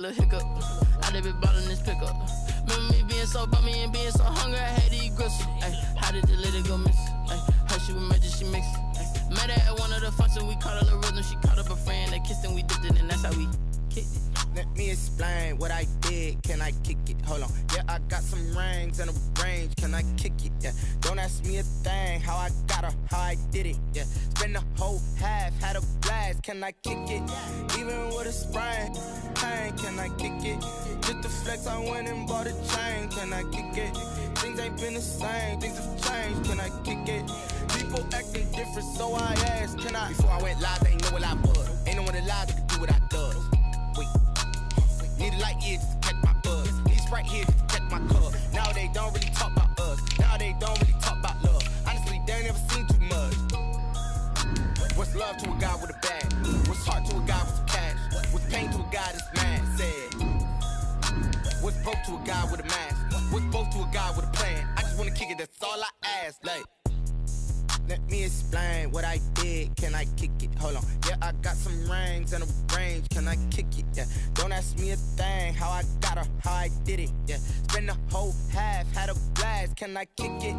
Little hiccup, I done been ballin' this pickup. Remember me being so bummy and being so hungry, I had to eat gristle. Ay, how did the lady go miss? Ay, her she was magic, she mixed. Met her at one of the functions, we caught a little rhythm. She caught up a friend, they kissed and we dipped it, and that's how we kicked it. Let me explain what I did. Can I kick it? Hold on. Yeah, I got some rings and a range. Can I kick it? Yeah. Don't ask me a thing. How I got her, how I did it. Yeah. Spend the whole half, had a blast. Can I kick it? Even with a sprain, pain. Can I kick it? Just the flex, I went and bought a chain. Can I kick it? Things ain't been the same. Things have changed. Can I kick it? People acting different, so I asked. Can I? Before I went live, they ain't know what I was. Ain't no one alive that could do what I does. Wait. Need a light year just to catch my buzz. Need Sprite here just to catch my cup. Now they don't really talk about us. Now they don't really talk about love. Honestly, they ain't never seen too much. What's love to a guy with a bag? What's heart to a guy with some cash? What's pain to a guy that's mad? Said. What's broke to a guy with a mask? What's both to a guy with a plan? I just wanna kick it, that's all I ask. Like, let me explain what I did. Can I kick it? Hold on. Yeah, I got some rings and a range. Can I kick it? Yeah. Don't ask me a thing. How I got her, how I did it. Yeah. Spend the whole half, had a blast. Can I kick it?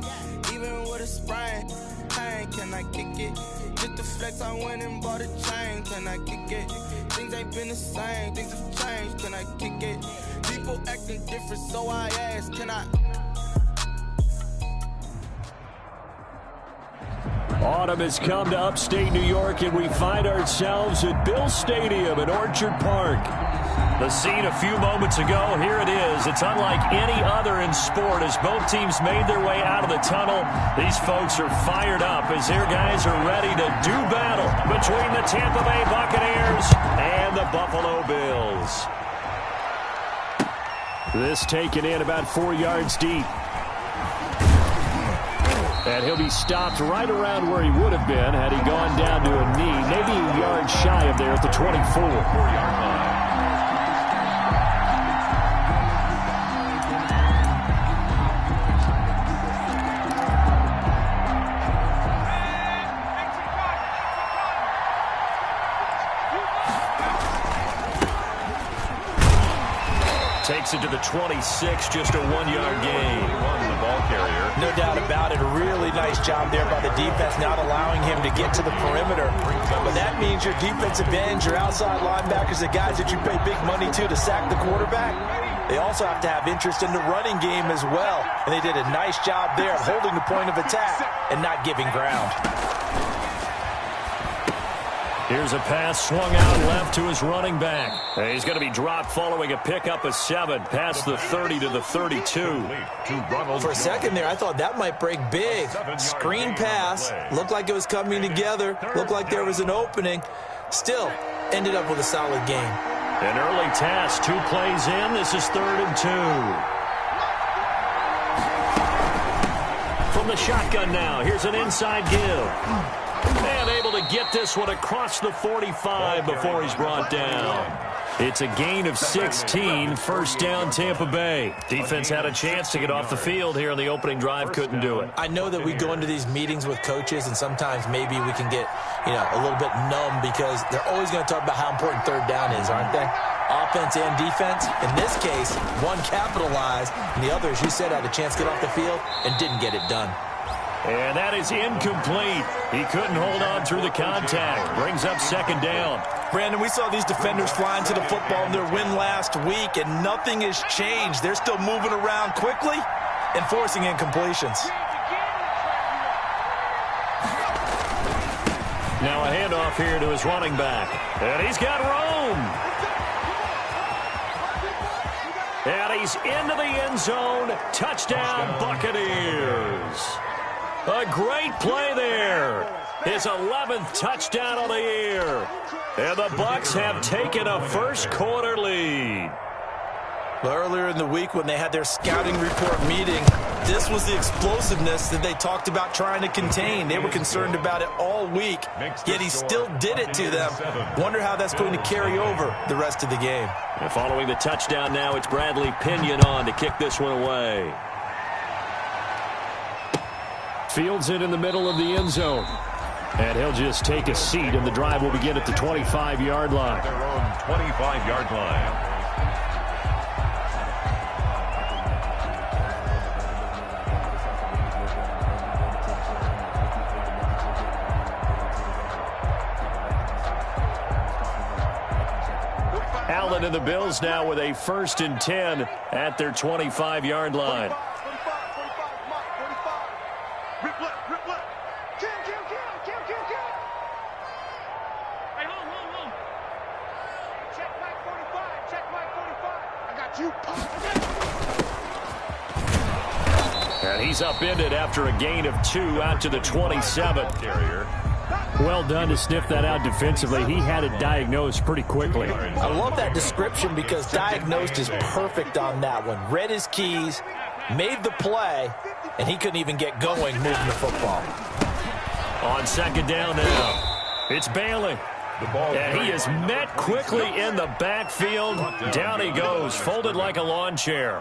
Even with a sprain, pain. Can I kick it? Just the flex, I went and bought a chain. Can I kick it? Things ain't been the same. Things have changed. Can I kick it? People acting different, so I ask. Can I? Autumn has come to upstate New York, and we find ourselves at Bill Stadium in Orchard Park. The scene a few moments ago, here it is. It's unlike any other in sport as both teams made their way out of the tunnel. These folks are fired up as their guys are ready to do battle between the Tampa Bay Buccaneers and the Buffalo Bills. This taken in about 4 yards deep. And he'll be stopped right around where he would have been had he gone down to a knee, maybe a yard shy of there at the 24. 4-yard line. Takes it to the 26, just a 1-yard gain. The ball carrier. No doubt about it. A really nice job there by the defense, not allowing him to get to the perimeter. But that means your defensive ends, your outside linebackers, the guys that you pay big money to sack the quarterback, they also have to have interest in the running game as well. And they did a nice job there of holding the point of attack and not giving ground. Here's a pass swung out left to his running back. He's going to be dropped following a pickup of 7 past the 30 to the 32. For a second there, I thought that might break big. Screen pass. Looked like it was coming together. Looked like there was an opening. Still, ended up with a solid game. An early task, 2 plays in. This is 3rd and 2. From the shotgun now, here's an inside give. And able to get this one across the 45 before he's brought down. It's a gain of 16, first down Tampa Bay. Defense had a chance to get off the field here on the opening drive, couldn't do it. I know that we go into these meetings with coaches, and sometimes maybe we can get, a little bit numb because they're always going to talk about how important 3rd down is, aren't they? Offense and defense. In this case, one capitalized, and the other, as you said, had a chance to get off the field and didn't get it done. And that is incomplete. He couldn't hold on through the contact. Brings up 2nd down. Brandon, we saw these defenders flying to the football in their win last week, and nothing has changed. They're still moving around quickly and forcing incompletions. Now a handoff here to his running back. And he's got room. And he's into the end zone. Touchdown, Buccaneers. A great play there. His 11th touchdown of the year. And the Bucs have taken a first-quarter lead. Well, earlier in the week when they had their scouting report meeting, this was the explosiveness that they talked about trying to contain. They were concerned about it all week, yet he still did it to them. Wonder how that's going to carry over the rest of the game. And following the touchdown now, it's Bradley Pinion on to kick this one away. Fields it in the middle of the end zone. And he'll just take a seat, and the drive will begin at the 25-yard line. Their own 25-yard line. and the Bills now with a 1st and 10 at their 25-yard line. And he's upended after a gain of 2 out to the 27. Well done to sniff that out defensively. He had it diagnosed pretty quickly. I love that description because diagnosed is perfect on that one. Read his keys, made the play, and he couldn't even get going moving the football. On 2nd down now, it's Bailey. And he is met quickly in the backfield. Down he goes, folded like a lawn chair.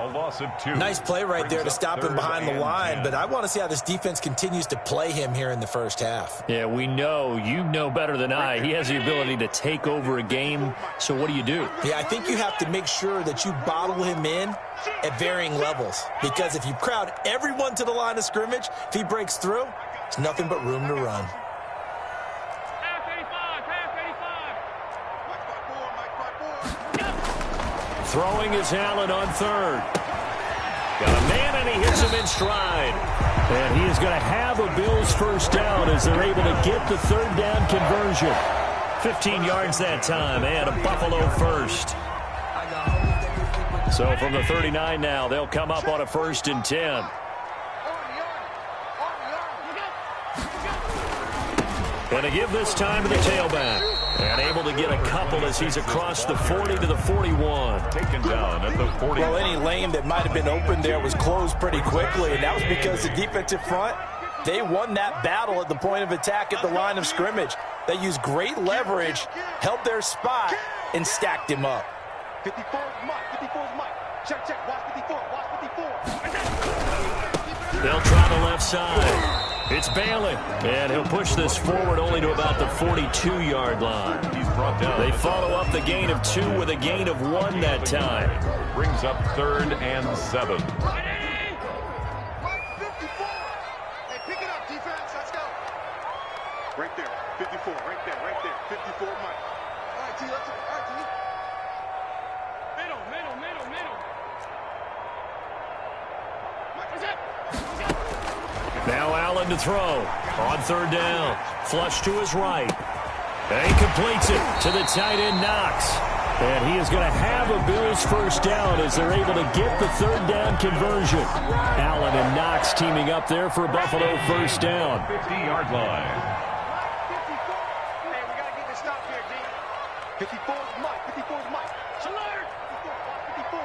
Nice play right there to stop him behind the line, but I want to see how this defense continues to play him here in the first half. Yeah, we know, you know better than I, he has the ability to take over a game, so what do you do? Yeah, I think you have to make sure that you bottle him in at varying levels, because if you crowd everyone to the line of scrimmage, if he breaks through, it's nothing but room to run. Throwing is Allen on 3rd. Got a man, and he hits him in stride. And he is going to have a Bills 1st down as they're able to get the 3rd down conversion. 15 yards that time, and a Buffalo 1st. So from the 39 now, they'll come up on a 1st and 10. Going to give this time to the tailback. And able to get a couple as he's across the 40 to the 41. Taken down at the 40. Well, any lane that might have been open there was closed pretty quickly, and that was because the defensive front, they won that battle at the point of attack at the line of scrimmage. They used great leverage, held their spot, and stacked him up. 54 is Mike. 54 is Mike. Check, check. Watch 54. Watch 54. They'll try the left side. It's Bailey, and he'll push this forward only to about the 42-yard line. They follow up the gain of 2 with a gain of 1 that time. Brings up 3rd and 7. Mike 54. Hey, pick it up, defense. Let's go. Right there. 54. Right there. Right there. 54, Mike. All right, T. Let's go. All right, T. Middle. Mike, is it? Now Allen to throw. On 3rd down. Flush to his right. And he completes it to the tight end, Knox. And he is going to have a Bills 1st down as they're able to get the 3rd down conversion. Allen and Knox teaming up there for a Buffalo 1st down. 50-yard line. 54. Hey, we got to get this stop here, D. 54 is Mike. 54 is Mike. Salute. 54.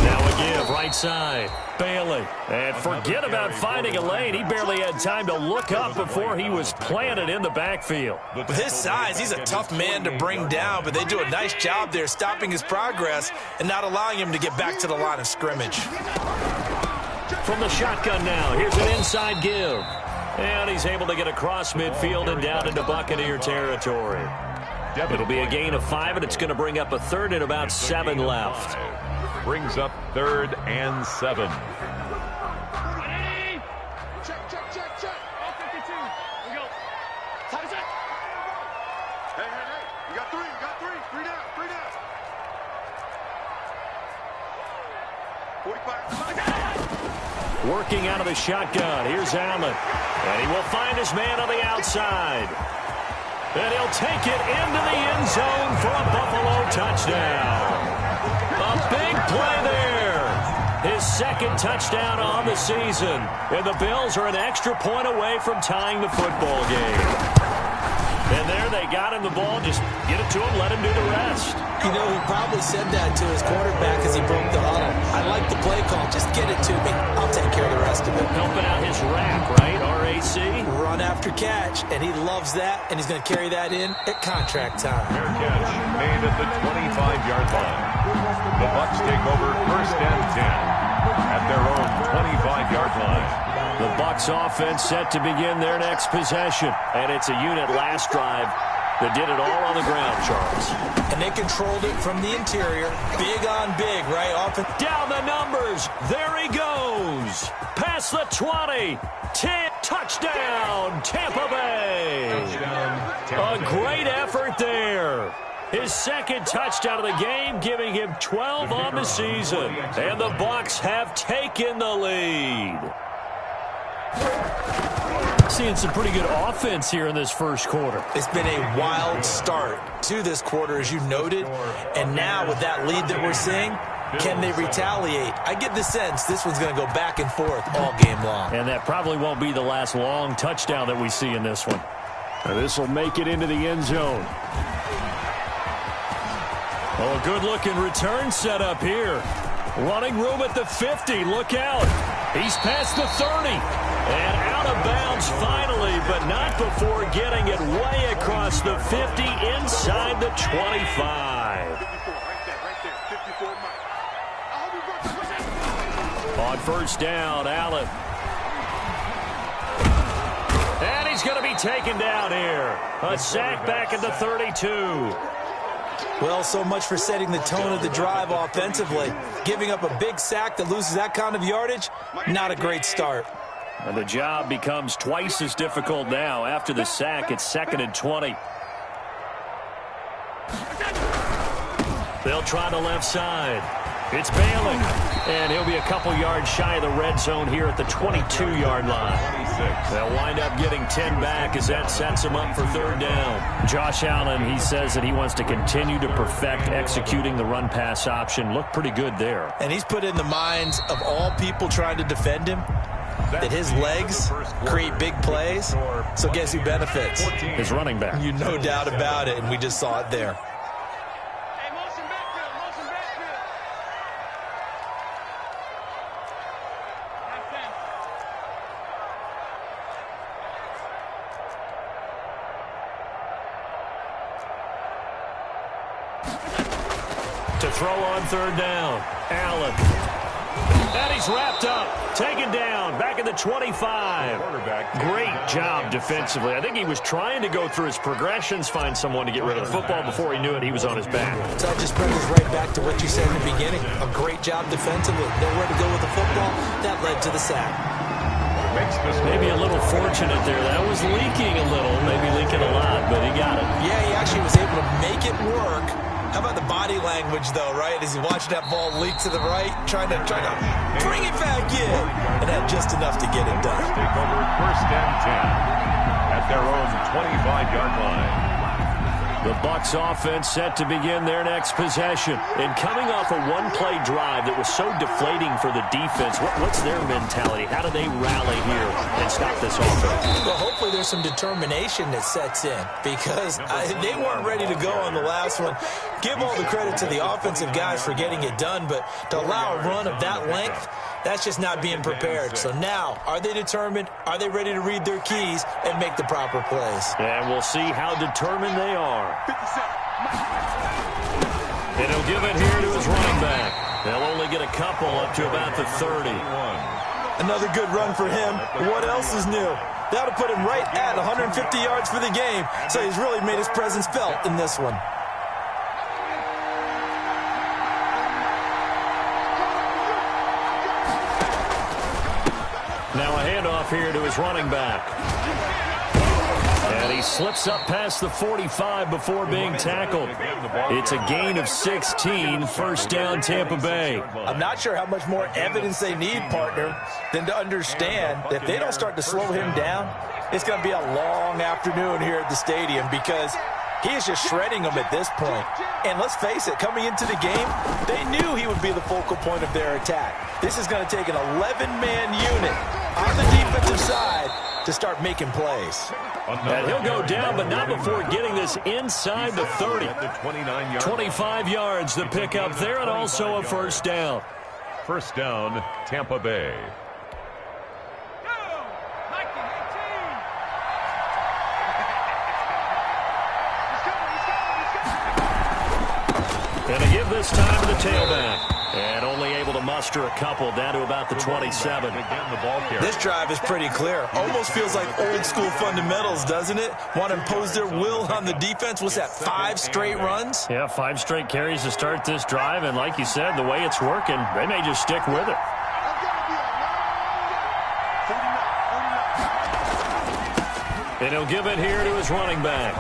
Now a give, right side. Bailey. And forget about finding a lane. He barely had time to look up before he was planted in the backfield. With his size, he's a tough man to bring down, but they do a nice job there stopping his progress and not allowing him to get back to the line of scrimmage. From the shotgun now, here's an inside give. And he's able to get across midfield and down into Buccaneer territory. It'll be a gain of 5, and it's going to bring up a 3rd and about 7 left. Brings up 3rd and 7. Check. All 52. We go. How does it? Hey. You got 3. You got 3. 3 down. 3 down. 45. Working out of the shotgun. Here's Allen. And he will find his man on the outside. And he'll take it into the end zone for a Buffalo touchdown. A big play there. His 2nd touchdown on the season. And the Bills are an extra point away from tying the football game. And there they got him the ball. Just get it to him, let him do the rest. You know, he probably said that to his quarterback as he broke the huddle. I like the play call. Just get it to me. I'll take care of the rest of it. Helping out his rack, right? RAC. Run after catch, and he loves that, and he's going to carry that in at contract time. Fair catch made at the 25-yard line. The Bucs take over 1st and 10 at their own 25-yard line. The Bucs offense set to begin their next possession. And it's a unit last drive that did it all on the ground, Charles. And they controlled it from the interior. Big on big, right? Down the numbers. There he goes. Past the 20. 10. Touchdown, Tampa Bay. A great effort there. His second touchdown of the game, giving him 12 on the season. And the Bucs have taken the lead. Seeing some pretty good offense here in this first quarter. It's been a wild start to this quarter, as you noted. And now with that lead that we're seeing, can they retaliate? I get the sense this one's going to go back and forth all game long. And that probably won't be the last long touchdown that we see in this one. This will make it into the end zone. Oh, a good-looking return set up here. Running room at the 50. Look out. He's past the 30. And out of bounds finally, but not before getting it way across the 50 inside the 25. On first down, Allen. And he's going to be taken down here. A sack back at the 32. Well, so much for setting the tone of the drive offensively. Giving up a big sack that loses that kind of yardage, not a great start. And the job becomes twice as difficult now. After the sack, it's 2nd and 20. They'll try the left side. It's Bailey. And he'll be a couple yards shy of the red zone here at the 22-yard line. They'll wind up getting 10 back as that sets him up for 3rd down. Josh Allen, he says that he wants to continue to perfect executing the run-pass option. Looked pretty good there. And he's put in the minds of all people trying to defend him that his legs create big plays. So guess who benefits? His running back. You no doubt about it, and we just saw it there. To throw on 3rd down, Allen. And he's wrapped up, taken down, back at the 25. Great job defensively. I think he was trying to go through his progressions, find someone to get rid of the football. Before he knew it, he was on his back. So that just brings us right back to what you said in the beginning. A great job defensively. Nowhere to go with the football. That led to the sack. Maybe a little fortunate there. That was leaking a little, maybe leaking a lot, but he got it. Yeah, he actually was able to make it work. How about the body language, though, right? As he watched that ball leak to the right, trying to bring it back in, and had just enough to get it done. Take over 1st and 10 at their own 25-yard line. The Bucs offense set to begin their next possession. And coming off a one-play drive that was so deflating for the defense, what's their mentality? How do they rally here and stop this offense? Well, hopefully there's some determination that sets in, because they weren't ready to go on the last one. Give all the credit to the offensive guys for getting it done, but to allow a run of that length, that's just not being prepared. So now, are they determined? Are they ready to read their keys and make the proper plays? And we'll see how determined they are. And he'll give it here to his running back. They'll only get a couple up to about the 30. Another good run for him. What else is new? That'll put him right at 150 yards for the game. So he's really made his presence felt in this one. Now a handoff here to his running back. And he slips up past the 45 before being tackled. It's a gain of 16, 1st down Tampa Bay. I'm not sure how much more evidence they need, partner, than to understand that if they don't start to slow him down, it's going to be a long afternoon here at the stadium, because he is just shredding them at this point. And let's face it, coming into the game, they knew he would be the focal point of their attack. This is going to take an 11-man unit on the defensive side to start making plays. And he'll go down, but not before getting this inside the 30. 25 yards the pickup there, and also a 1st down. 1st down, Tampa Bay. And to give this time to the tailback. And only able to muster a couple down to about the 27. This drive is pretty clear. Almost feels like old school fundamentals, doesn't it? Want to impose their will on the defense. What's that, 5 straight runs? Yeah, 5 straight carries to start this drive. And like you said, the way it's working, they may just stick with it. And he'll give it here to his running back.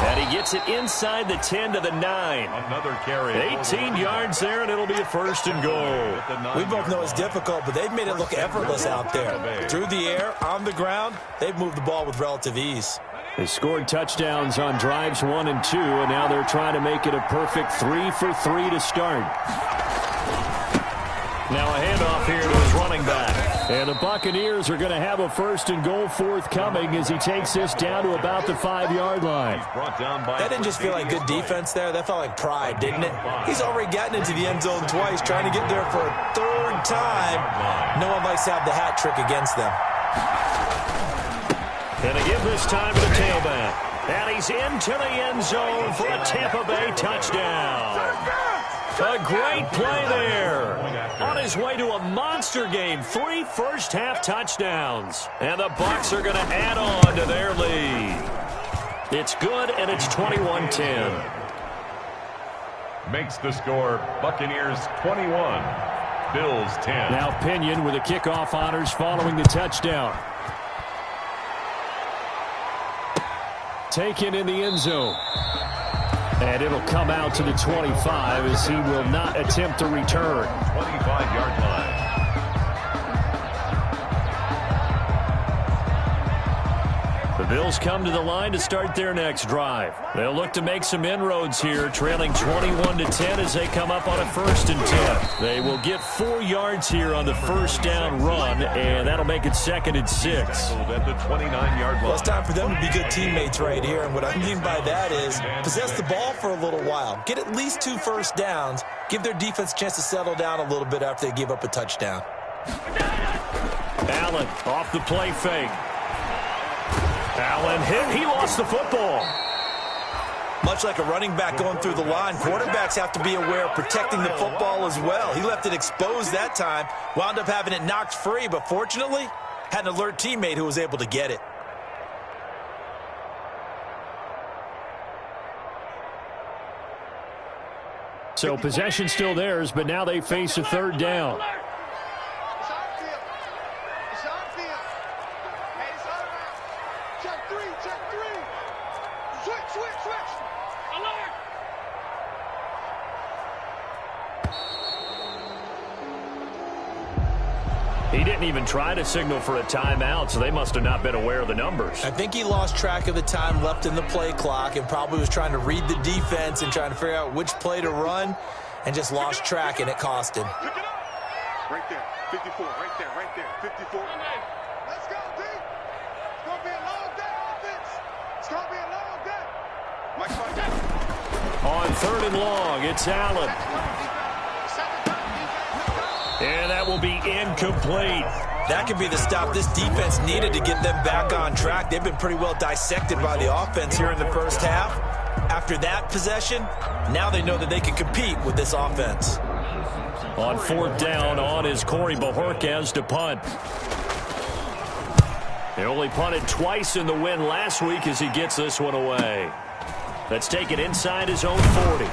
And he gets it inside the 10 to the 9. Another carry. 18 yards there, and it'll be a 1st and goal. We both know it's difficult, but they've made it look effortless out there. Through the air, on the ground, they've moved the ball with relative ease. They scored touchdowns on drives 1 and 2, and now they're trying to make it a perfect 3 for 3 to start. Now a handoff here to his running back. And the Buccaneers are going to have a 1st and goal forthcoming as he takes this down to about the 5-yard line. That didn't just feel like good defense there. That felt like pride, didn't it? He's already gotten into the end zone twice, trying to get there for a 3rd time. No one likes to have the hat trick against them. And again this time to the tailback. And he's into the end zone for a Tampa Bay touchdown. A great play there. On his way to a monster game. 3 first-half touchdowns. And the Bucs are going to add on to their lead. It's good, and it's 21-10. Makes the score Buccaneers 21, Bills 10. Now Pinion with the kickoff honors following the touchdown. Taken in the end zone. And it'll come out to the 25 as he will not attempt to return. 25-yard line. The Bills come to the line to start their next drive. They'll look to make some inroads here, trailing 21-10 as they come up on a 1st and 10. They will get 4 yards here on the 1st down run, and that'll make it 2nd and 6. At the 29-yard line. Well, it's time for them to be good teammates right here, and what I mean by that is possess the ball for a little while. Get at least 2 first downs. Give their defense a chance to settle down a little bit after they give up a touchdown. Allen off the play fake. Allen hit. He lost the football. Much like a running back going through the line, quarterbacks have to be aware of protecting the football as well. He left it exposed that time, wound up having it knocked free, but fortunately, had an alert teammate who was able to get it. So possession still theirs, but now they face a 3rd down. He didn't even try to signal for a timeout, so they must have not been aware of the numbers. I think he lost track of the time left in the play clock and probably was trying to read the defense and trying to figure out which play to run and just lost track, and it cost him. Pick it up. Right there. 54. Right there. 54. Let's go, D. It's going to be a long day, offense. It's going to be a long day. Mike, on 3rd and long, it's Allen. And that will be incomplete. That could be the stop this defense needed to get them back on track. They've been pretty well dissected by the offense here in the 1st half. After that possession, now they know that they can compete with this offense. On 4th down, on is Corey Bojorquez to punt. He only punted twice in the win last week as he gets this one away. Let's take it inside his own 40.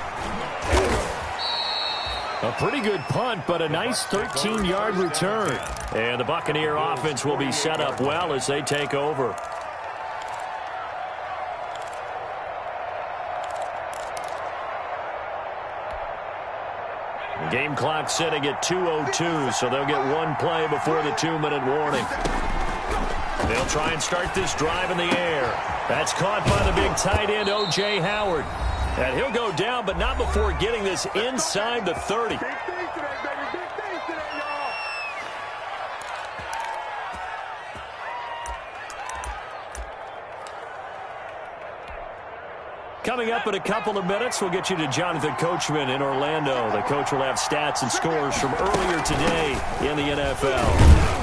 A pretty good punt, but a nice 13-yard return. And the Buccaneer offense will be set up well as they take over. The game clock sitting at 2:02, so they'll get 1 play before the 2-minute warning. They'll try and start this drive in the air. That's caught by the big tight end, O.J. Howard. And he'll go down, but not before getting this inside the 30. Big things today, baby. Big things today, y'all. Coming up in a couple of minutes, we'll get you to Jonathan Coachman in Orlando. The coach will have stats and scores from earlier today in the NFL.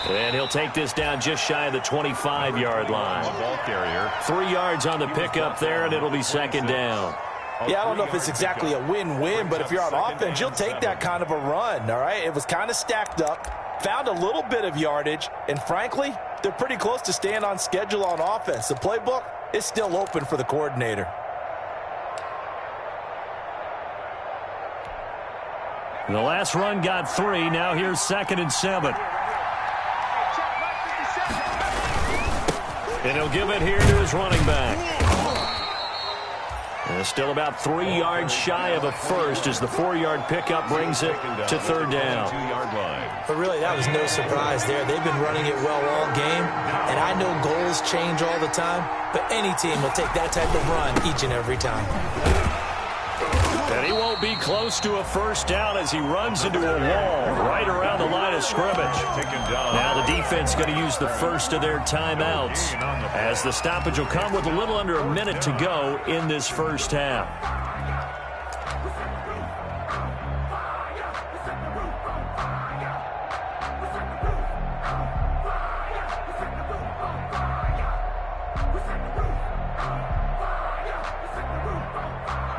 And he'll take this down just shy of the 25-yard line. Ball carrier. 3 yards on the pickup there, and it'll be 2nd down. Yeah, I don't know if it's exactly a win-win, but if you're on offense, you'll take that kind of a run, all right? It was kind of stacked up, found a little bit of yardage, and frankly, they're pretty close to staying on schedule on offense. The playbook is still open for the coordinator. The last run got 3. Now here's 2nd and 7. And he'll give it here to his running back. Still about 3 yards shy of a first as the 4-yard pickup brings it to third down. But really, that was no surprise there. They've been running it well all game, and I know goals change all the time, but any team will take that type of run each and every time. And he won't be close to a first down as he runs into a wall right around the line of scrimmage. Now the defense going to use the first of their timeouts as the stoppage will come with a little under a minute to go in this first half.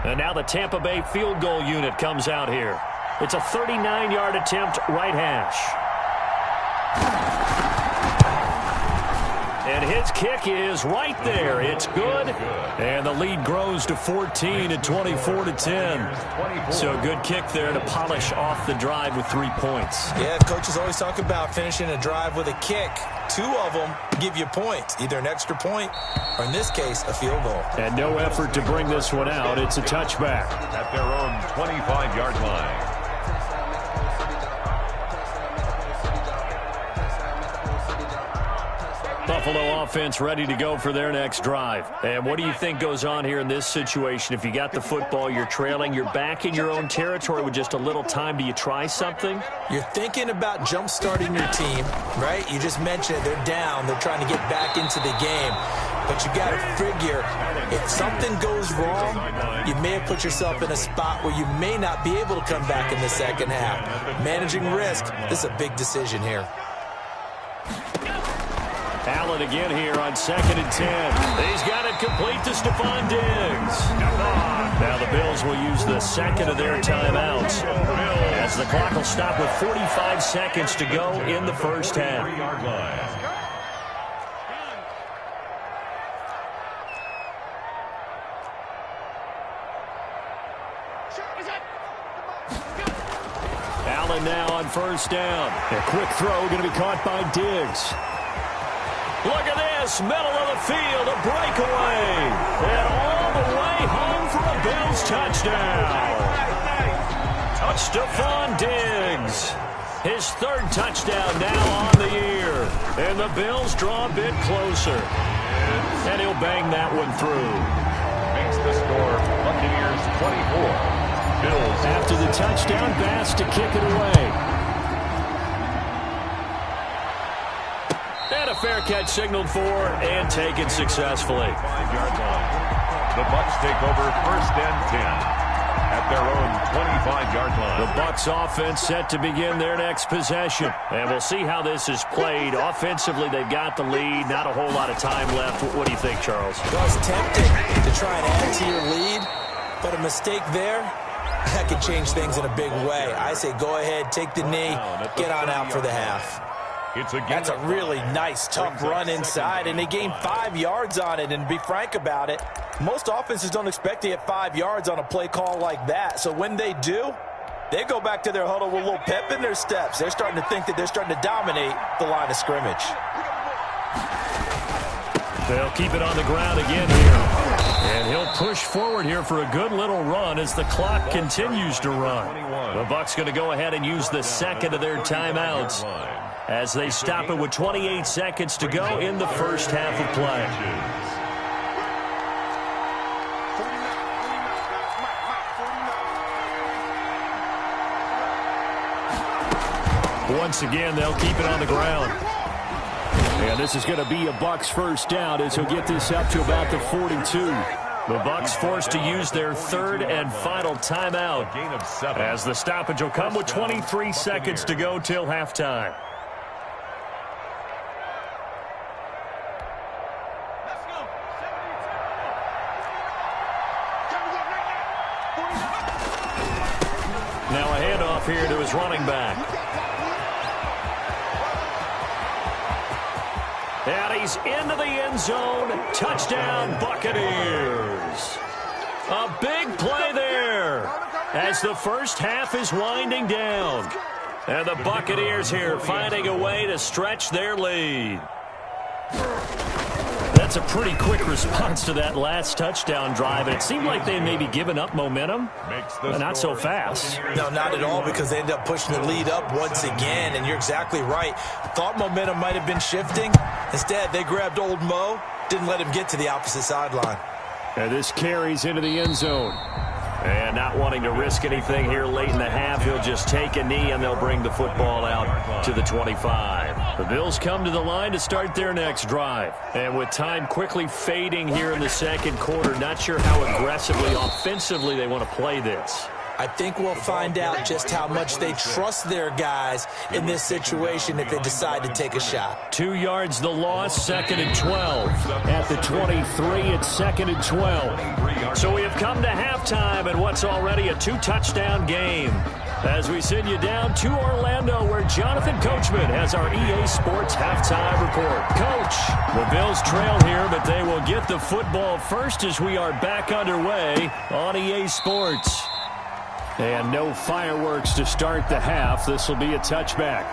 And now the Tampa Bay field goal unit comes out here. It's a 39-yard attempt, right hash. And his kick is right there. It's good. And the lead grows to 14 at 24-10. So a good kick there to polish off the drive with 3 points. Yeah, coaches always talk about finishing a drive with a kick. 2 of them give you points, either an extra point or, in this case, a field goal. And no effort to bring this one out. It's a touchback. At their own 25-yard line. Buffalo offense ready to go for their next drive. And what do you think goes on here in this situation? If you got the football, you're trailing, you're back in your own territory with just a little time. Do you try something? You're thinking about jump-starting your team, right? You just mentioned it. They're down. They're trying to get back into the game. But you got to figure, if something goes wrong, you may have put yourself in a spot where you may not be able to come back in the second half. Managing risk, this is a big decision here. Allen again here on 2nd and 10. He's got it complete to Stephon Diggs. Now the Bills will use the second of their timeouts as the clock will stop with 45 seconds to go in the first half. Allen now on first down. A quick throw going to be caught by Diggs. Look at this, middle of the field, a breakaway. And all the way home for a Bills touchdown. Stephon Diggs. His 3rd touchdown now on the year. And the Bills draw a bit closer. And he'll bang that one through. Makes the score Buccaneers 24. Bills. After the touchdown, Bass to kick it away. And a fair catch signaled for and taken successfully. 5-yard line. The Bucs take over 1st and 10 at their own 25-yard line. The Bucs offense set to begin their next possession. And we'll see how this is played. Offensively, they've got the lead. Not a whole lot of time left. What do you think, Charles? Well, it's tempting to try and add to your lead, but a mistake there, that could change things in a big way. I say go ahead, take the knee, get on out for the half. That's a really nice, tough run inside, and they gained 5 yards on it. And to be frank about it, most offenses don't expect to get 5 yards on a play call like that. So when they do, they go back to their huddle with a little pep in their steps. They're starting to think that they're starting to dominate the line of scrimmage. They'll keep it on the ground again here. And he'll push forward here for a good little run as the clock continues to run. The Bucs going to go ahead and use the second of their timeouts as they stop it with 28 seconds to go in the first half of play. Once again, they'll keep it on the ground. And this is going to be a Bucs first down as he'll get this up to about the 42. The Bucs forced to use their 3rd and final timeout as the stoppage will come with 23 seconds to go till halftime. Now a handoff here to his running back. And he's into the end zone. Touchdown, Buccaneers. A big play there as the first half is winding down. And the Buccaneers here finding a way to stretch their lead. That's a pretty quick response to that last touchdown drive. And it seemed like they may be giving up momentum, but not so fast. No, not at all, because they end up pushing the lead up once again. And you're exactly right. Thought momentum might have been shifting. Instead, they grabbed old Mo, didn't let him get to the opposite sideline. And this carries into the end zone. And not wanting to risk anything here late in the half, he'll just take a knee and they'll bring the football out to the 25. The Bills come to the line to start their next drive. And with time quickly fading here in the second quarter, not sure how aggressively, offensively they want to play this. I think we'll find out just how much they trust their guys in this situation if they decide to take a shot. 2 yards the loss, 2nd and 12. At the 23, it's 2nd and 12. So we have come to halftime and what's already a 2-touchdown game. As we send you down to Orlando, where Jonathan Coachman has our EA Sports halftime report. Coach, the Bills trail here, but they will get the football first as we are back underway on EA Sports. And no fireworks to start the half. This will be a touchback.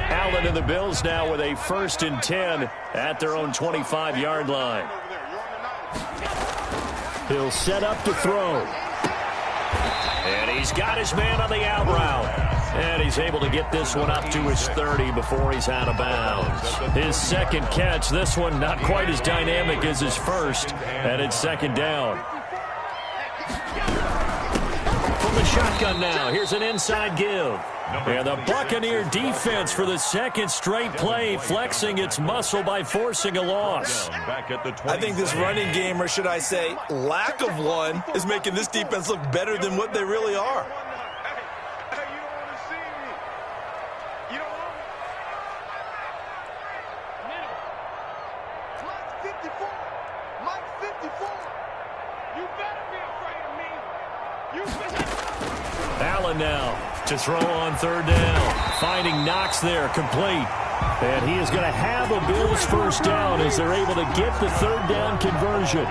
Allen and the Bills now with a 1st and 10 at their own 25-yard line. He'll set up to throw. And he's got his man on the out route. And he's able to get this one up to his 30 before he's out of bounds. His second catch, this one not quite as dynamic as his first, and it's 2nd down. From the shotgun now, here's an inside give. And the Buccaneer defense for the 2nd straight play, flexing its muscle by forcing a loss. I think this running game, or should I say lack of one, is making this defense look better than what they really are. Allen now to throw on 3rd down. Finding Knox there, complete. And he is going to have a Bills 1st down as they're able to get the 3rd down conversion.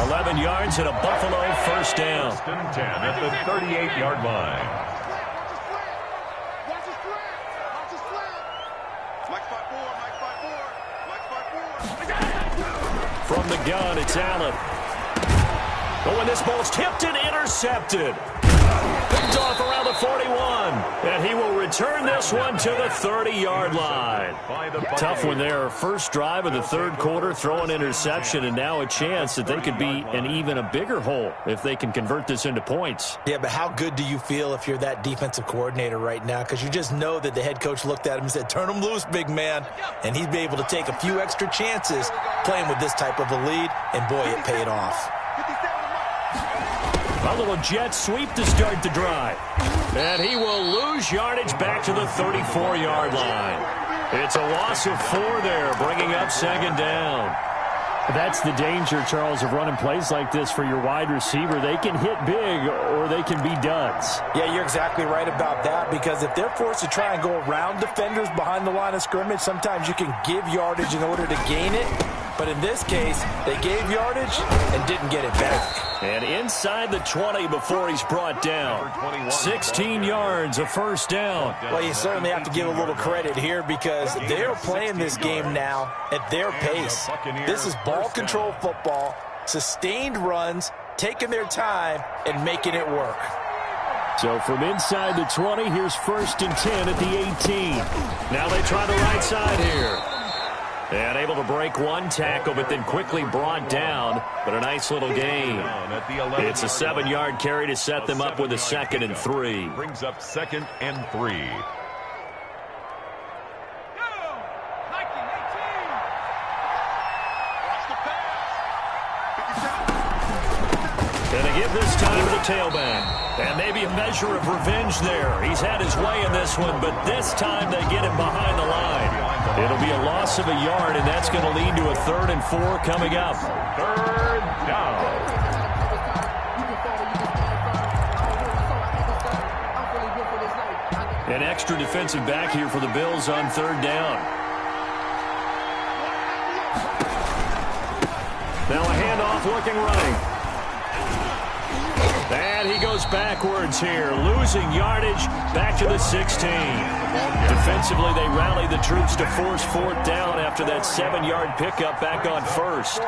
11 yards and a Buffalo 1st down. 1st and 10 at the 38-yard line. From the gun, it's Allen. Oh, and this ball's tipped and intercepted. Picked off around the 41. And he will return this one to the 30-yard line. Tough one there. First drive of the 3rd quarter, throw an interception, and now a chance that they could be in even a bigger hole if they can convert this into points. Yeah, but how good do you feel if you're that defensive coordinator right now? Because you just know that the head coach looked at him and said, turn him loose, big man. And he'd be able to take a few extra chances playing with this type of a lead, and boy, it paid off. A little jet sweep to start the drive. And he will lose yardage back to the 34-yard line. It's a loss of 4 there, bringing up 2nd down. That's the danger, Charles, of running plays like this for your wide receiver. They can hit big or they can be duds. Yeah, you're exactly right about that, because if they're forced to try and go around defenders behind the line of scrimmage, sometimes you can give yardage in order to gain it. But in this case, they gave yardage and didn't get it back. And inside the 20 before he's brought down. 16 yards, a 1st down. Well, you certainly have to give a little credit here, because they're playing this game now at their pace. This is ball control football, sustained runs, taking their time, and making it work. So from inside the 20, here's 1st and 10 at the 18. Now they try the right side here. And able to break one tackle, but then quickly brought down. But a nice little gain. It's a 7-yard carry to set them up with a 2nd and 3. Brings up 2nd and 3. And they give this time to the tailback. And maybe a measure of revenge there. He's had his way in this one, but this time they get him behind the line. It'll be a loss of a yard, and that's going to lead to a 3rd and 4 coming up. 3rd down. An extra defensive back here for the Bills on 3rd down. Now a handoff looking right. And he goes backwards here, losing yardage back to the 16. Defensively, they rally the troops to force fourth down after that 7-yard pickup back on first.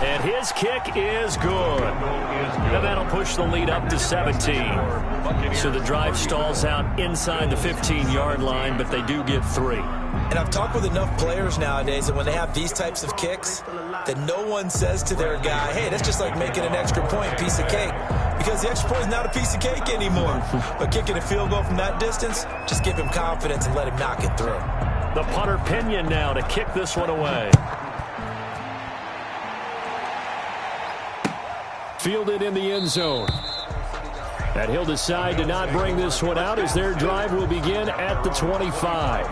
And his kick is good. And that'll push the lead up to 17. So the drive stalls out inside the 15-yard line, but they do get 3. And I've talked with enough players nowadays that when they have these types of kicks, that no one says to their guy, hey, that's just like making an extra point, piece of cake. Because the extra point is not a piece of cake anymore. But kicking a field goal from that distance, just give him confidence and let him knock it through. The punter Pinion now to kick this one away. Fielded in the end zone. And he'll decide to not bring this one out as their drive will begin at the 25.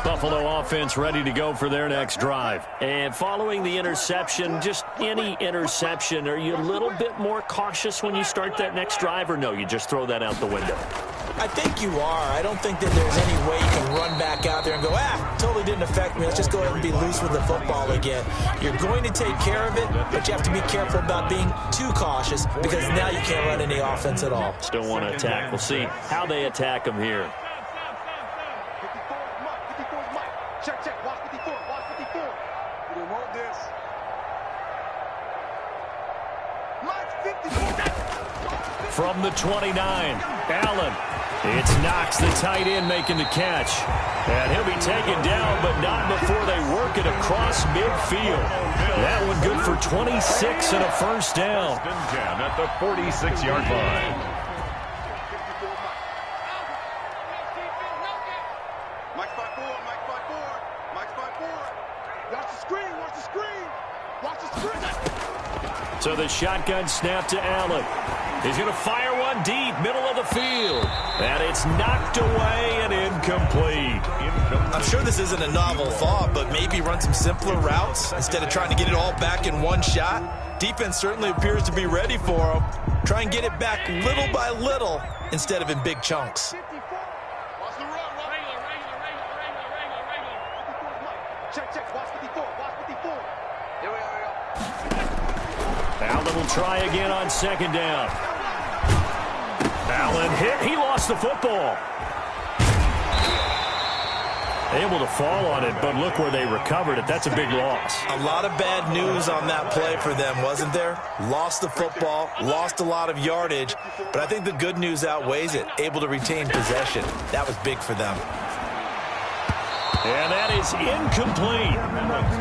Buffalo offense ready to go for their next drive. And following the interception, just any interception, are you a little bit more cautious when you start that next drive, or no, you just throw that out the window? I think you are. I don't think that there's any way you can run back out there and go, totally didn't affect me. Let's just go ahead and be loose with the football again. You're going to take care of it, but you have to be careful about being too cautious because now you can't run any offense at all. Still want to attack. We'll see how they attack them here. Check. Watch 54. Watch 54. You don't want this. Mike 54. From the 29, Allen. It's Knox, the tight end, making the catch. And he'll be taken down, but not before they work it across midfield. That one good for 26 and a first down. At the 46-yard line. So the shotgun snap to Allen. He's going to fire one deep, middle of the field. And it's knocked away and incomplete. I'm sure this isn't a novel thought, but maybe run some simpler routes instead of trying to get it all back in one shot. Defense certainly appears to be ready for him. Try and get it back little by little instead of in big chunks. Check. Watch 54. Watch 54. Here we go. Allen will try again on second down. Allen hit. He lost the football. Able to fall on it, but look where they recovered it. That's a big loss. A lot of bad news on that play for them, wasn't there? Lost the football, lost a lot of yardage, but I think the good news outweighs it. Able to retain possession. That was big for them. And that is incomplete.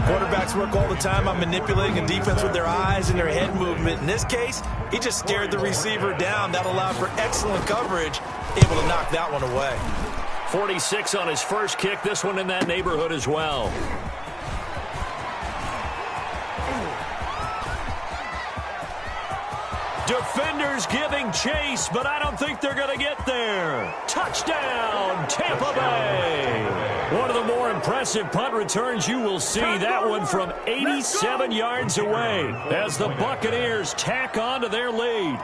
Quarterbacks work all the time on manipulating a defense with their eyes and their head movement. In this case, he just stared the receiver down. That allowed for excellent coverage, able to knock that one away. 46 on his first kick. This one in that neighborhood as well. Defenders giving chase, but I don't think they're going to get there. Touchdown, Tampa Bay. One of the more impressive punt returns you will see. That one from 87 yards away as the Buccaneers tack on to their lead.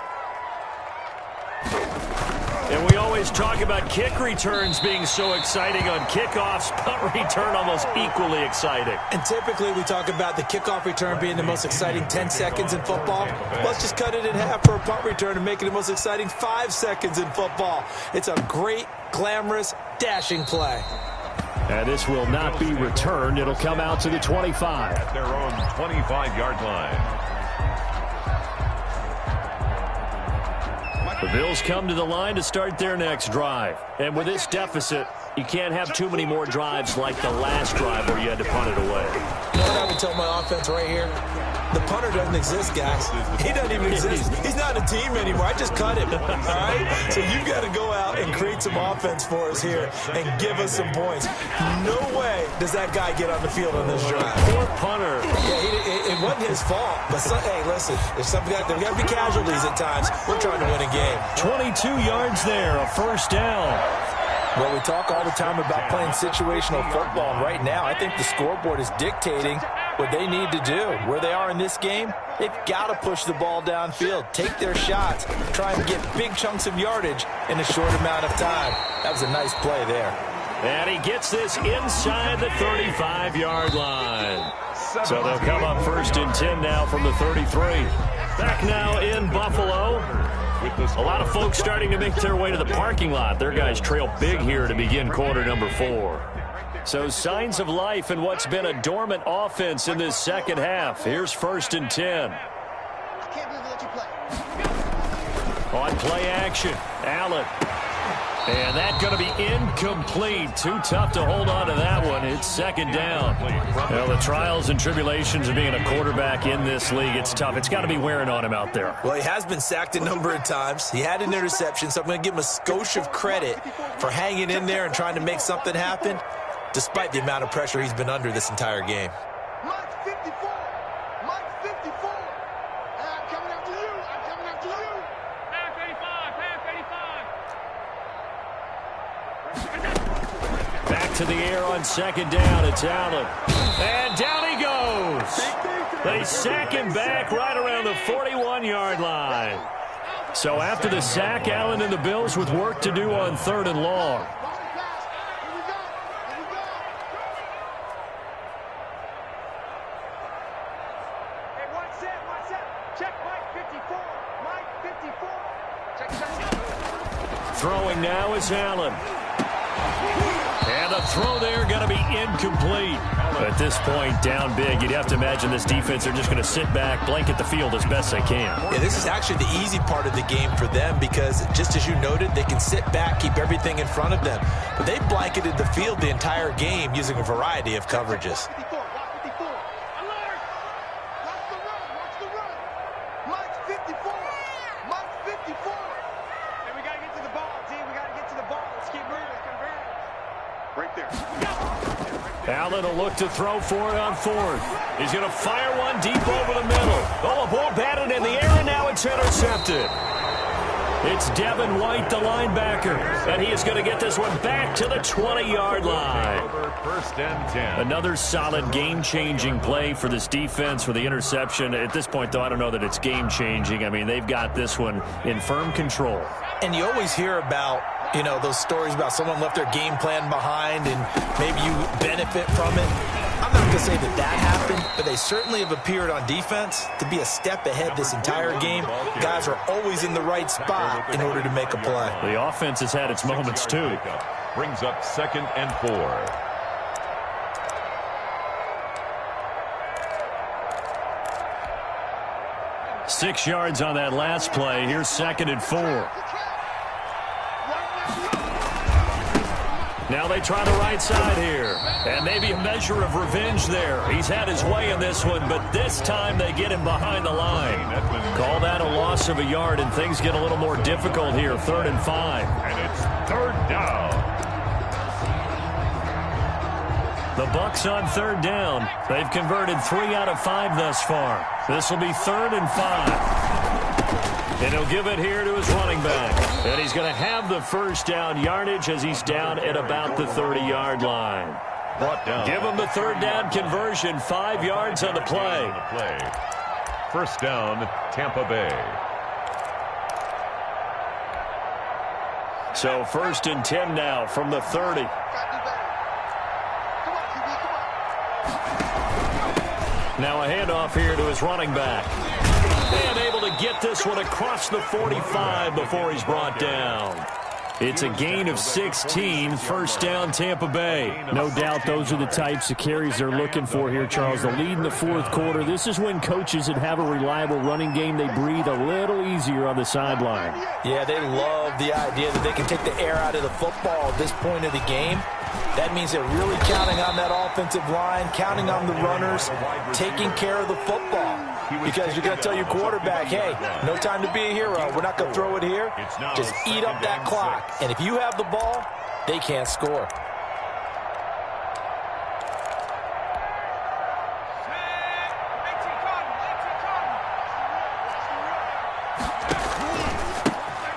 And we always talk about kick returns being so exciting on kickoffs. Punt return almost equally exciting. And typically we talk about the kickoff return being the most exciting 10 seconds in football. Let's just cut it in half for a punt return and make it the most exciting 5 seconds in football. It's a great, glamorous, dashing play. And this will not be returned. It'll come out to the 25. At their own 25-yard line. The Bills come to the line to start their next drive. And with this deficit, you can't have too many more drives like the last drive where you had to punt it away. You know what I would tell my offense right here? The punter doesn't exist, guys. He doesn't even exist. He's not a team anymore. I just cut him. All right? So you've got to go out and create some offense for us here and give us some points. No way does that guy get on the field on this drive. Poor punter. Yeah, it wasn't his fault. But, hey, listen, there's got to be casualties at times. We're trying to win a game. 22 yards there, a first down. Well, we talk all the time about playing situational football. And right now, I think the scoreboard is dictating what they need to do. Where they are in this game, they've got to push the ball downfield, take their shots, try and get big chunks of yardage in a short amount of time. That was a nice play there. And he gets this inside the 35-yard line. So they'll come up 1st and 10 now from the 33. Back now in Buffalo. A lot of folks starting to make their way to the parking lot. Their guys trail big here to begin quarter number 4. So signs of life in what's been a dormant offense in this second half. Here's 1st and 10. On play action, Allen. And that's going to be incomplete. Too tough to hold on to that one. It's 2nd down. Well, the trials and tribulations of being a quarterback in this league, it's tough. It's got to be wearing on him out there. Well, he has been sacked a number of times. He had an interception, so I'm going to give him a skosh of credit for hanging in there and trying to make something happen, despite the amount of pressure he's been under this entire game. Mike 54. Mike 54. I'm coming after you. I'm coming after you. Half 85. Half 85. Back to the air on 2nd down. It's Allen. And down he goes. They sack him back right around the 41-yard line. So after the sack, Allen and the Bills with work to do on 3rd and long. Throwing now is Allen. And the throw there going to be incomplete. At this point, down big, you'd have to imagine this defense are just going to sit back, blanket the field as best they can. Yeah, this is actually the easy part of the game for them because, just as you noted, they can sit back, keep everything in front of them. But they blanketed the field the entire game using a variety of coverages. Allen will look to throw for it on 4th. He's going to fire one deep over the middle. Oh, a ball batted in the air, and now it's intercepted. It's Devin White, the linebacker, and he is going to get this one back to the 20-yard line. 1st and 10. Another solid game-changing play for this defense for the interception. At this point, though, I don't know that it's game-changing. I mean, they've got this one in firm control. And you always hear about, you know, those stories about someone left their game plan behind and maybe you benefit from it. I'm not going to say that happened, but they certainly have appeared on defense to be a step ahead this entire game. Guys are always in the right spot in order to make a play. The offense has had its moments, too. Brings up 2nd and 4. Six yards on that last play. Here's 2nd and 4. Now they try the right side here. And maybe a measure of revenge there. He's had his way in this one, but this time they get him behind the line. Call that a loss of a yard, and things get a little more difficult here. 3rd and 5. And it's 3rd down. The Bucs on 3rd down. They've converted 3 out of 5 thus far. This will be 3rd and 5. And he'll give it here to his running back. And he's going to have the 1st down yardage as he's down at about the 30-yard line. Give him the 3rd down conversion. 5 yards on the play. 1st down, Tampa Bay. So 1st and 10 now from the 30. Now a handoff here to his running back. And able to get this one across the 45 before he's brought down. It's a gain of 16, 1st down Tampa Bay. No doubt those are the types of carries they're looking for here, Charles. The lead in the 4th quarter. This is when coaches that have a reliable running game, they breathe a little easier on the sideline. Yeah, they love the idea that they can take the air out of the football at this point of the game. That means they're really counting on that offensive line, counting on the runners, taking care of the football. Because you're going to tell your quarterback, hey, no time to be a hero. We're not going to throw it here. Just eat up that clock. And if you have the ball, they can't score.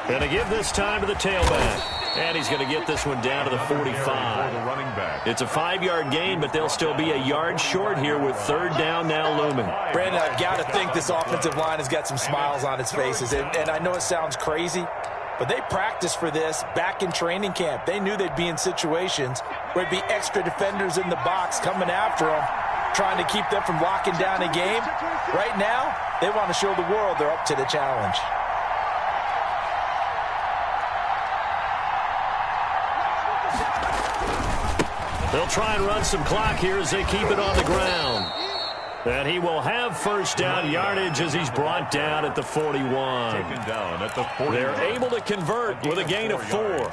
Going to give this time to the tailback. And he's going to get this one down to the 45. It's a 5-yard gain, but they'll still be a yard short here with 3rd down now looming. Brandon, I've got to think this offensive line has got some smiles on its faces. And I know it sounds crazy, but they practiced for this back in training camp. They knew they'd be in situations where there'd be extra defenders in the box coming after them, trying to keep them from locking down a game. Right now, they want to show the world they're up to the challenge. They'll try and run some clock here as they keep it on the ground. And he will have first down yardage as he's brought down at the 41. Taken down at the 41. They're able to convert with a gain of 4.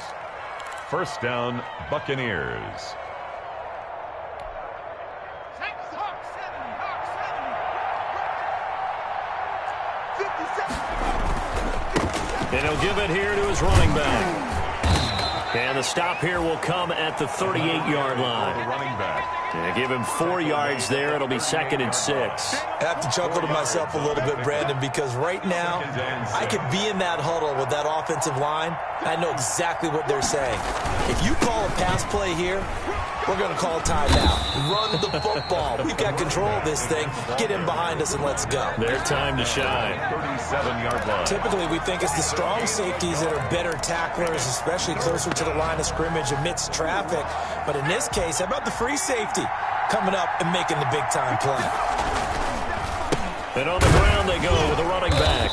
First down, Buccaneers. And he'll give it here to his running back. And the stop here will come at the 38-yard line. Running back. And give him 4 yards there. It'll be 2nd and 6. I have to chuckle to myself a little bit, Brandon, because right now I could be in that huddle with that offensive line. I know exactly what they're saying. If you call a pass play here, we're going to call timeout. Run the football. We've got control of this thing. Get in behind us and let's go. Their time to shine. 37-yard line. Typically, we think it's the strong safeties that are better tacklers, especially closer to the line of scrimmage amidst traffic. But in this case, how about the free safety coming up and making the big-time play? And on the ground they go with the running back.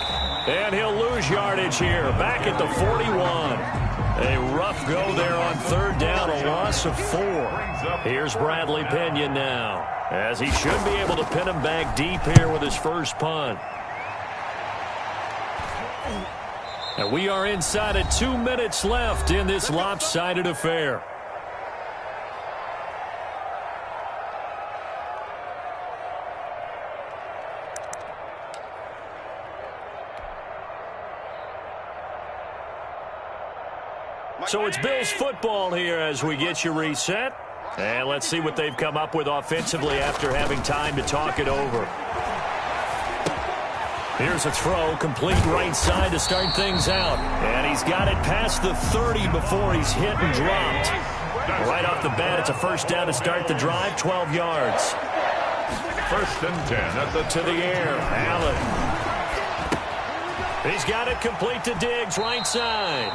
And he'll lose yardage here. Back at the 41. A rough go there on 3rd down, a loss of 4. Here's Bradley Pinion now, as he should be able to pin him back deep here with his first punt. And we are inside of 2 minutes left in this lopsided affair. So it's Bills football here as we get you reset. And let's see what they've come up with offensively after having time to talk it over. Here's a throw, complete right side to start things out. And he's got it past the 30 before he's hit and dropped. Right off the bat, it's a first down to start the drive, 12 yards. 1st and 10 to the air. Allen. He's got it complete to Diggs, right side.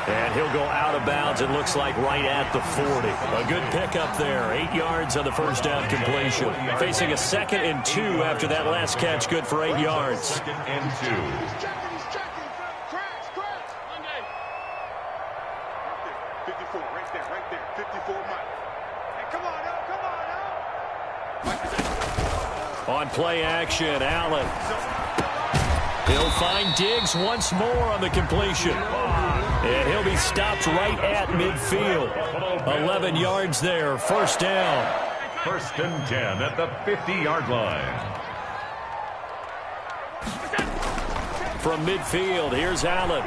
And he'll go out of bounds, it looks like right at the 40. A good pickup there, 8 yards on the first down completion. Facing a 2nd and 2 after that last catch, good for 8 yards. 2nd and 2. 54, right there. 54, Mike. Hey, come on now. On play action, Allen. He'll find Diggs once more on the completion. And he'll be stopped right at midfield. 11 yards there, first down. 1st and 10 at the 50-yard line. From midfield, here's Allen.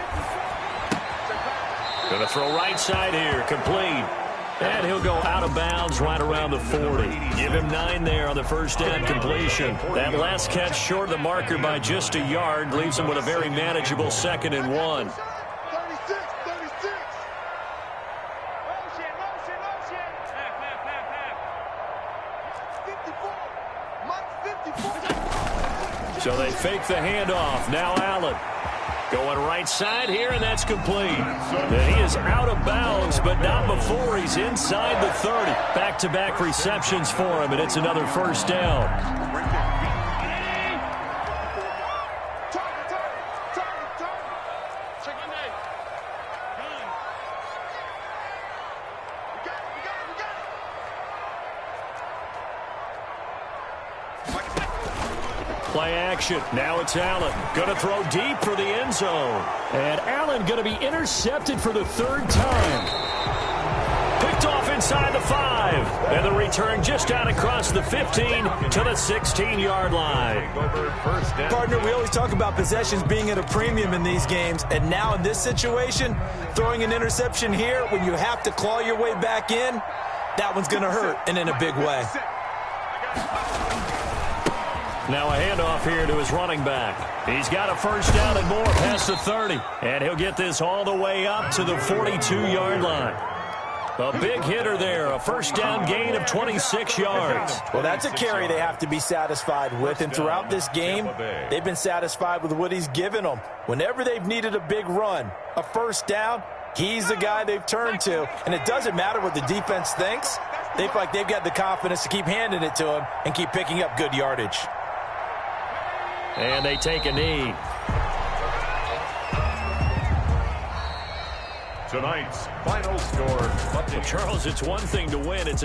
Going to throw right side here, complete. And he'll go out of bounds right around the 40. Give him 9 there on the first down completion. That last catch short of the marker by just a yard leaves him with a very manageable 2nd and 1. 36. Motion. 54. Mike, 54. So they fake the handoff. Now Allen. Going right side here, and that's complete. And he is out of bounds, but not before he's inside the 30. Back-to-back receptions for him, and it's another first down. Play action. Now it's Allen. Going to throw deep for the end zone. And Allen going to be intercepted for the 3rd time. Picked off inside the 5. And the return just out across the 15 to the 16-yard line. Partner, we always talk about possessions being at a premium in these games. And now in this situation, throwing an interception here when you have to claw your way back in, that one's going to hurt, and in a big way. Now a handoff here to his running back. He's got a first down and more past the 30. And he'll get this all the way up to the 42-yard line. A big hitter there, a first down gain of 26 yards. Well, that's a carry they have to be satisfied with, and throughout this game, they've been satisfied with what he's given them. Whenever they've needed a big run, a first down, he's the guy they've turned to, and it doesn't matter what the defense thinks. They feel like they've got the confidence to keep handing it to him and keep picking up good yardage. And they take a knee. Tonight's final score. Well, Charles, it's one thing to win. It's